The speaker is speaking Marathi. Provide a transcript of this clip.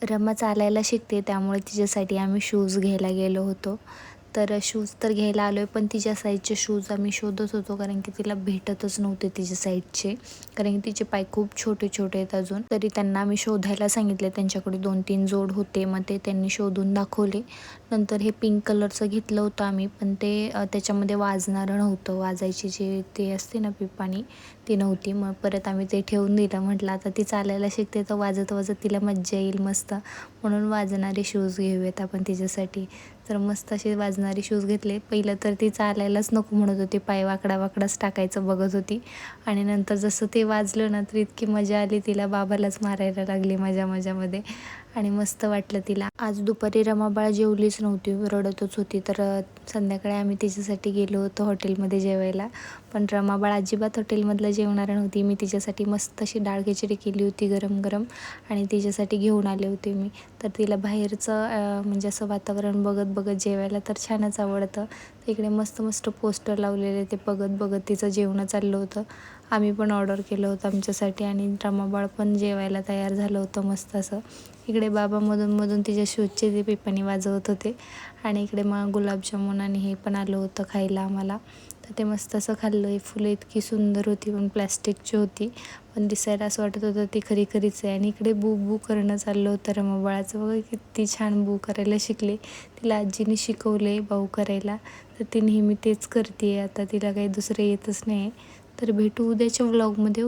रमा चालायला शिकते, त्यामुळे तिच्यासाठी आम्ही शूज घ्यायला गेलो होतो. तर शूज तर घ्यायला आलो आहे, पण तिच्या साईजचे शूज आम्ही शोधत होतो, कारण की तिला भेटतच नव्हते तिच्या साईजचे. कारण की तिचे पाय खूप छोटे छोटे आहेत अजून. तरी त्यांना आम्ही शोधायला सांगितले. त्यांच्याकडे 2-3 जोड होते, मग ते त्यांनी शोधून दाखवले. नंतर हे पिंक कलरचं घेतलं होतं आम्ही, पण ते त्याच्यामध्ये वाजणारं नव्हतं. वाजायची जे ते असते ना पिपाणी, ती नव्हती. मग परत आम्ही ते ठेवून दिलं. म्हटलं आता ती चालायला शिकते, तर वाजत वाजत तिला मज्जा येईल मस्त, म्हणून वाजणारे शूज घेऊयात आपण तिच्यासाठी. तर मस्त असे वाजणारे शूज घेतले. पहिलं तर ती चालायलाच नको म्हणत होती, पाय वाकडा वाकडाच टाकायचं बघत होती. आणि नंतर जसं ते वाजलं ना, तर इतकी मजा आली तिला, बाबालाच मारायला लागली मजामध्ये. आणि मस्त वाटलं तिला. आज दुपारी रमाबाळ जेवलीच नव्हती, रडतच होती. तर संध्याकाळी आम्ही तिच्यासाठी गेलो होतो हॉटेलमध्ये जेवायला. पण रमाबाळ अजिबात हॉटेलमधलं जेवणार नव्हती. मी तिच्यासाठी मस्त अशी डाळ खिचडी केली होती गरम गरम, आणि तिच्यासाठी घेऊन आले होते मी. तर तिला बाहेरचं म्हणजे असं वातावरण बघत बघत जेवायला तर छानच आवडतं. इकडे मस्त पोस्टर लावलेले, ते बघत बघत तिचं जेवणं चाललं होतं. आम्ही पण ऑर्डर केलं होतं आमच्यासाठी, आणि रमाबाळ पण जेवायला तयार झालं होतं मस्त असं. इकडे बाबा मधून तिच्या शूजचे ते पिपाणी वाजवत होते. आणि इकडे मग गुलाबजामुन आणि हे पण आलं होतं खायला आम्हाला. तर ते मस्त असं खाल्लं. ही फुलं इतकी सुंदर होती, पण प्लॅस्टिकची होती, पण दिसायला असं वाटत होतं ती खरीच आहे. आणि इकडे बू करणं चाललं होतं रमाबाळाचं. बघा किती छान बू करायला शिकले. तिला आजीने शिकवले बाऊ करायला, तर ती नेहमी तेच करते. आता तिला काही दुसरं येतच नाही. तर भेटू उद्याच्या व्लॉगमध्ये.